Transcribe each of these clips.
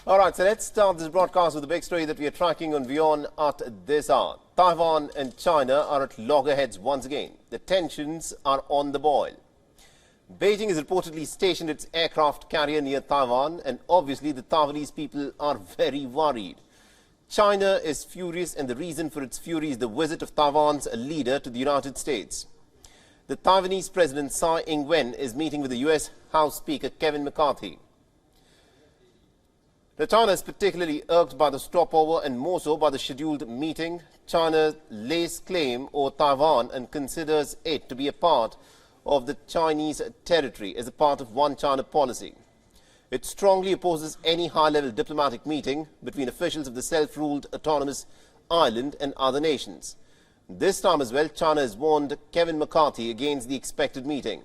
All right, so let's start this broadcast with the big story that we are tracking on WION at this hour. Taiwan and China are at loggerheads once again. The tensions are on the boil. Beijing has reportedly stationed its aircraft carrier near Taiwan, and obviously the Taiwanese people are very worried. China is furious, and the reason for its fury is the visit of Taiwan's leader to the United States. The Taiwanese President Tsai Ing-wen is meeting with the U.S. House Speaker Kevin McCarthy. Now, China is particularly irked by the stopover and more so by the scheduled meeting. China lays claim over Taiwan and considers it to be a part of the Chinese territory as a part of One China policy. It strongly opposes any high-level diplomatic meeting between officials of the self-ruled autonomous island and other nations. This time as well, China has warned Kevin McCarthy against the expected meeting.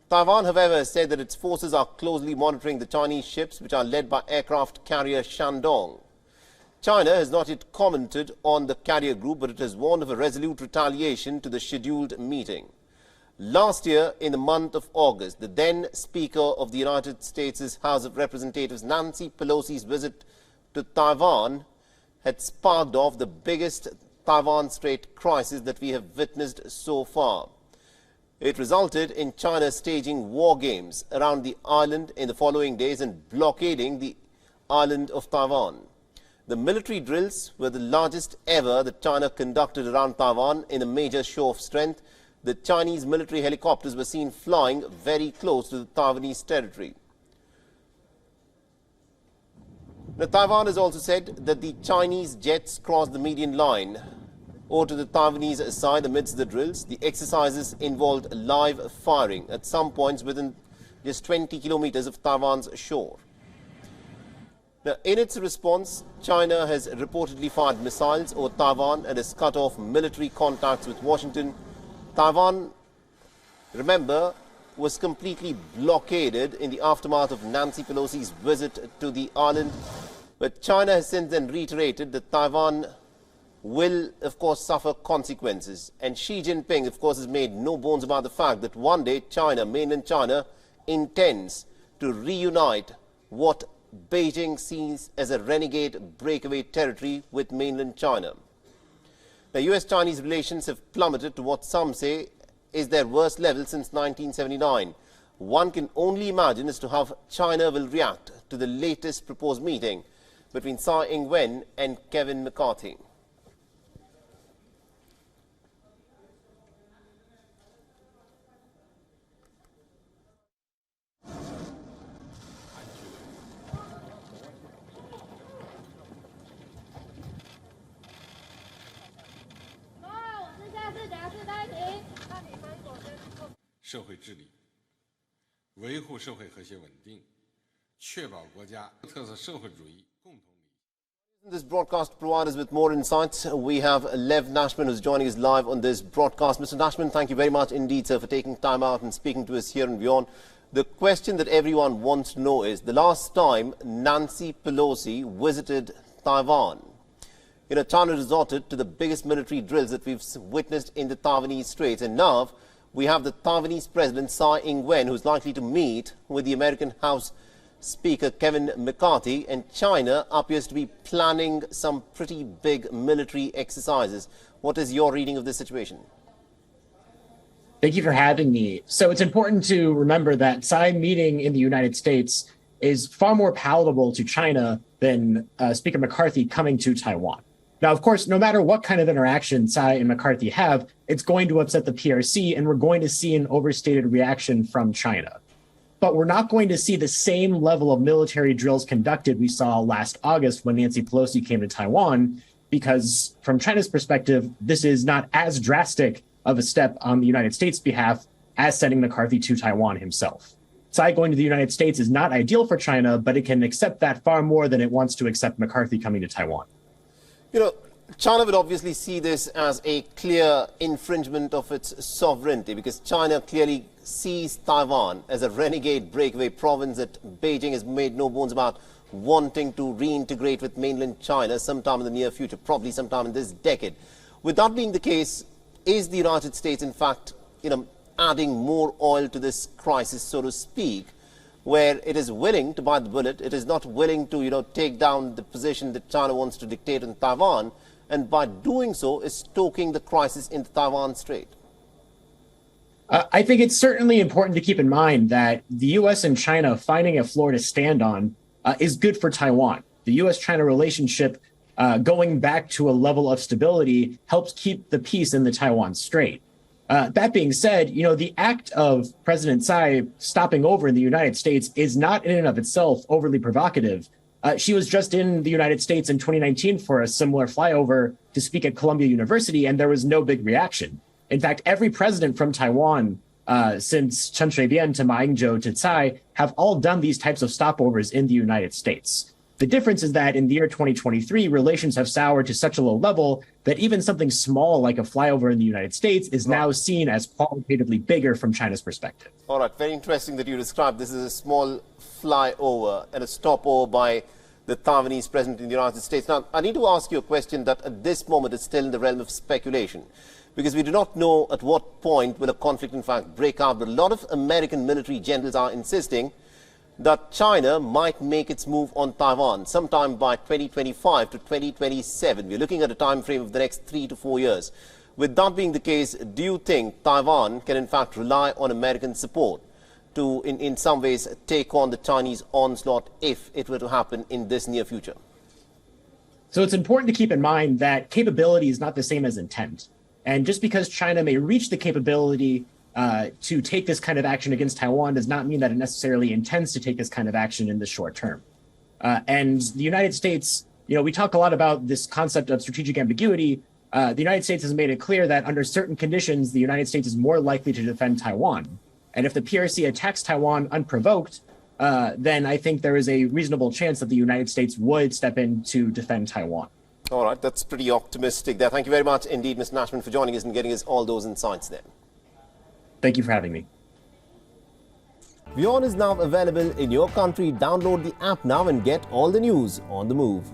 Taiwan, however, has said that its forces are closely monitoring the Chinese ships, which are led by aircraft carrier Shandong. China has not yet commented on the carrier group, but it has warned of a resolute retaliation to the scheduled meeting. Last year, in the month of August, the then Speaker of the United States' House of Representatives, Nancy Pelosi's visit to Taiwan had sparked off the biggest Taiwan Strait crisis that we have witnessed so far. It resulted in China staging war games around the island in the following days and blockading the island of Taiwan. The military drills were the largest ever that China conducted around Taiwan in a major show of strength. The Chinese military helicopters were seen flying very close to the Taiwanese territory. Now, Taiwan has also said that the Chinese jets crossed the median line over to the Taiwanese side amidst the drills. The exercises involved live firing at some points within just 20 kilometers of Taiwan's shore. Now, in its response, China has reportedly fired missiles over Taiwan and has cut off military contacts with Washington. Taiwan, remember, was completely blockaded in the aftermath of Nancy Pelosi's visit to the island. But China has since then reiterated that Taiwan will, of course, suffer consequences. And Xi Jinping, of course, has made no bones about the fact that one day China, mainland China, intends to reunite what Beijing sees as a renegade breakaway territory with mainland China. Now, US-Chinese relations have plummeted to what some say is their worst level since 1979. One can only imagine as to how China will react to the latest proposed meeting between Tsai Ing-wen and Kevin McCarthy. This broadcast provides us with more insights. We have Lev Nashman, who's joining us live on this broadcast. Mr. Nashman, thank you very much indeed, sir, for taking time out and speaking to us here in WION. The question that everyone wants to know is, the last time Nancy Pelosi visited Taiwan, China resorted to the biggest military drills that we've witnessed in the Taiwanese Straits. And now we have the Taiwanese President Tsai Ing-wen, who's likely to meet with the American House Speaker Kevin McCarthy, and China appears to be planning some pretty big military exercises. What is your reading of this situation? Thank you for having me. So it's important to remember that Tsai meeting in the United States is far more palatable to China than Speaker McCarthy coming to Taiwan. Now, of course, no matter what kind of interaction Tsai and McCarthy have, it's going to upset the PRC, and we're going to see an overstated reaction from China. But we're not going to see the same level of military drills conducted we saw last August when Nancy Pelosi came to Taiwan, because from China's perspective, this is not as drastic of a step on the United States' behalf as sending McCarthy to Taiwan himself. Tsai going to the United States is not ideal for China, but it can accept that far more than it wants to accept McCarthy coming to Taiwan. China would obviously see this as a clear infringement of its sovereignty, because China clearly sees Taiwan as a renegade breakaway province that Beijing has made no bones about wanting to reintegrate with mainland China sometime in the near future, probably sometime in this decade. With that being the case, is the United States, in fact, adding more oil to this crisis, so to speak, where it is willing to bite the bullet. It is not willing to, take down the position that China wants to dictate on Taiwan, and by doing so is stoking the crisis in the Taiwan Strait. I think it's certainly important to keep in mind that the U.S. and China finding a floor to stand on is good for Taiwan. The U.S.-China relationship going back to a level of stability helps keep the peace in the Taiwan Strait. That being said, the act of President Tsai stopping over in the United States is not in and of itself overly provocative. She was just in the United States in 2019 for a similar flyover to speak at Columbia University, and there was no big reaction. In fact, every president from Taiwan, since Chen Shui-bian to Ma Ying-jeou to Tsai, have all done these types of stopovers in the United States. The difference is that in the year 2023, relations have soured to such a low level that even something small like a flyover in the United States is now seen as qualitatively bigger from China's perspective. All right, very interesting that you described this as a small flyover and a stopover by the Taiwanese president in the United States. Now, I need to ask you a question that at this moment is still in the realm of speculation, because we do not know at what point will a conflict in fact break out. But a lot of American military generals are insisting that China might make its move on Taiwan sometime by 2025 to 2027. We're looking at a time frame of the next 3 to 4 years. With that being the case, do you think Taiwan can in fact rely on American support to, in some ways, take on the Chinese onslaught if it were to happen in this near future? So it's important to keep in mind that capability is not the same as intent. And just because China may reach the capability to take this kind of action against Taiwan does not mean that it necessarily intends to take this kind of action in the short term. And the United States, we talk a lot about this concept of strategic ambiguity. The United States has made it clear that under certain conditions, the United States is more likely to defend Taiwan. And if the PRC attacks Taiwan unprovoked, then I think there is a reasonable chance that the United States would step in to defend Taiwan. All right, that's pretty optimistic there. Thank you very much indeed, Mr. Nashman, for joining us and getting us all those insights there. Thank you for having me. WION is now available in your country. Download the app now and get all the news on the move.